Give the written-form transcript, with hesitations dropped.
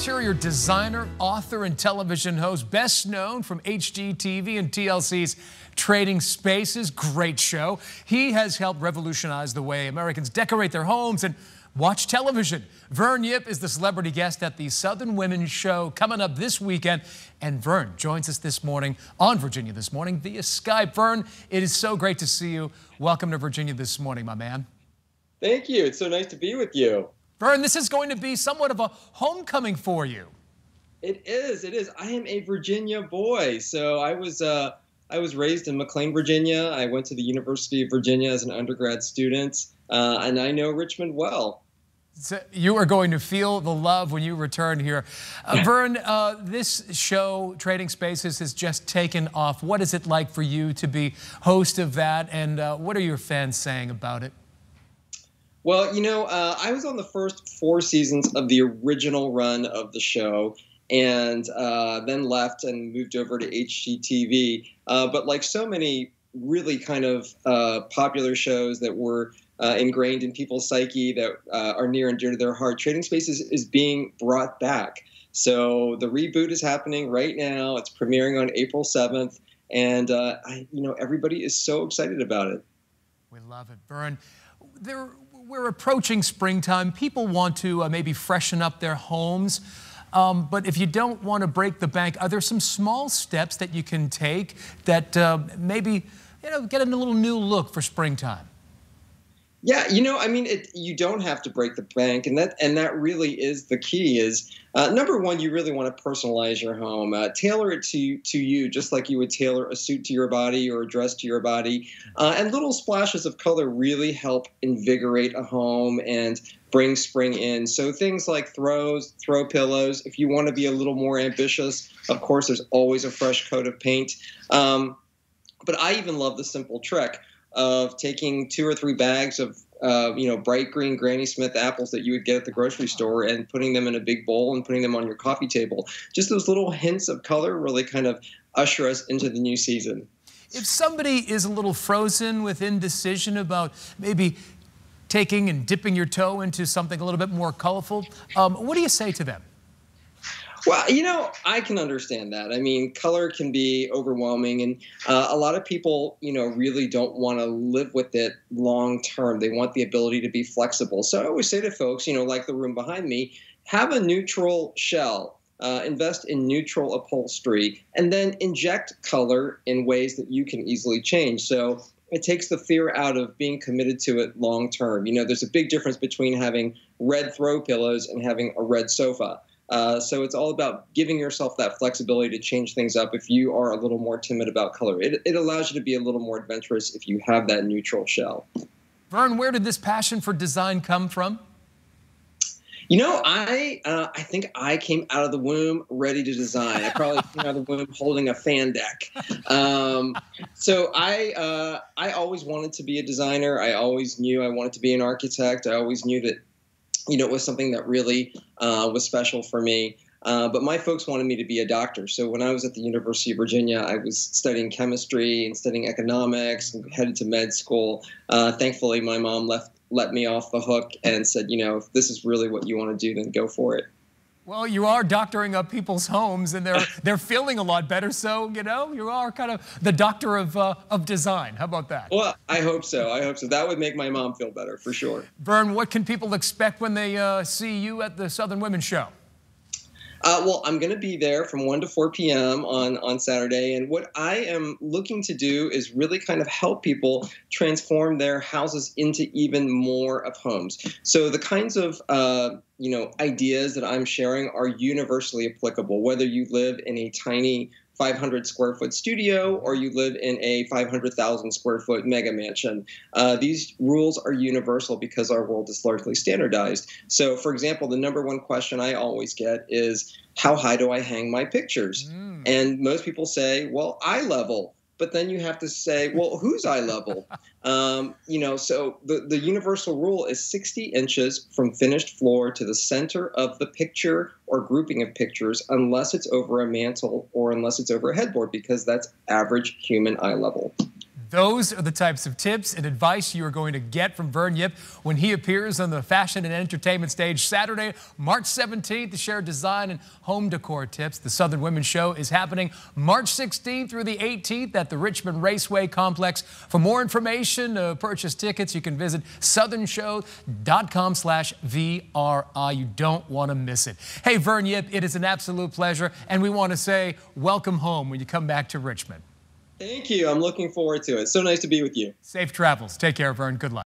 interior designer, author, and television host, best known from HGTV and TLC's Trading Spaces. Great show. He has helped revolutionize the way Americans decorate their homes and watch television. Vern is the celebrity guest at the Southern Women's Show coming up this weekend. And Vern joins us this morning on Virginia This Morning via Skype. Vern, it is so great to see you. Welcome to Virginia This Morning, my man. Thank you. It's so nice to be with you. Vern, this is going to be somewhat of a homecoming for you. It is. It is. I am a Virginia boy. So I was raised in McLean, Virginia. I went to the University of Virginia as an undergrad student, and I know Richmond well. So you are going to feel the love when you return here. Vern, this show, Trading Spaces, has just taken off. What is it like for you to be host of that, and what are your fans saying about it? Well, you know, I was on the first 4 seasons of the original run of the show, and then left and moved over to HGTV. But like so many really kind of popular shows that were ingrained in people's psyche that are near and dear to their heart, Trading Spaces is being brought back. So the reboot is happening right now. It's premiering on April 7th, and everybody is so excited about it. We love it, Vern. We're approaching springtime. People want to maybe freshen up their homes. But if you don't want to break the bank, are there some small steps that you can take that maybe, get a little new look for springtime? Yeah, I mean, you don't have to break the bank, and that really is the key. Is number one, you really want to personalize your home, tailor it to you, just like you would tailor a suit to your body or a dress to your body. And little splashes of color really help invigorate a home and bring spring in. So things like throw pillows. If you want to be a little more ambitious, of course, there's always a fresh coat of paint. But I even love the simple trick of taking 2 or 3 bags of bright green Granny Smith apples that you would get at the grocery store and putting them in a big bowl and putting them on your coffee table. Just those little hints of color really kind of usher us into the new season. If somebody is a little frozen with indecision about maybe taking and dipping your toe into something a little bit more colorful, what do you say to them? Well, I can understand that. I mean, color can be overwhelming, and a lot of people, really don't want to live with it long term. They want the ability to be flexible. So I always say to folks, like the room behind me, have a neutral shell, invest in neutral upholstery, and then inject color in ways that you can easily change. So it takes the fear out of being committed to it long term. There's a big difference between having red throw pillows and having a red sofa. So it's all about giving yourself that flexibility to change things up if you are a little more timid about color. It allows you to be a little more adventurous if you have that neutral shell. Vern, where did this passion for design come from? I think I came out of the womb ready to design. I probably came out of the womb holding a fan deck. So I always wanted to be a designer. I always knew I wanted to be an architect. I always knew that it was something that really was special for me. But my folks wanted me to be a doctor. So when I was at the University of Virginia, I was studying chemistry and studying economics and headed to med school. Thankfully, my mom let me off the hook and said, if this is really what you want to do, then go for it. Well, you are doctoring up people's homes, and they're feeling a lot better. So, you are kind of the doctor of design. How about that? Well, I hope so. I hope so. That would make my mom feel better, for sure. Vern, what can people expect when they see you at the Southern Women's Show? Well, I'm going to be there from 1 to 4 p.m. on Saturday. And what I am looking to do is really kind of help people transform their houses into even more of homes. So the kinds of ideas that I'm sharing are universally applicable, whether you live in a tiny 500 square foot studio or you live in a 500,000 square foot mega mansion. These rules are universal because our world is largely standardized. So, for example, the #1 question I always get is, how high do I hang my pictures? And most people say, well, eye level. But then you have to say, well, whose eye level? So the universal rule is 60 inches from finished floor to the center of the picture or grouping of pictures, unless it's over a mantle or unless it's over a headboard, because that's average human eye level. Those are the types of tips and advice you are going to get from Vern Yip when he appears on the fashion and entertainment stage Saturday, March 17th to share design and home decor tips. The Southern Women's Show is happening March 16th through the 18th at the Richmond Raceway Complex. For more information, purchase tickets, you can visit southernshow.com/VRI. You don't want to miss it. Hey, Vern Yip, it is an absolute pleasure, and we want to say welcome home when you come back to Richmond. Thank you. I'm looking forward to it. So nice to be with you. Safe travels. Take care, Vern. Good luck.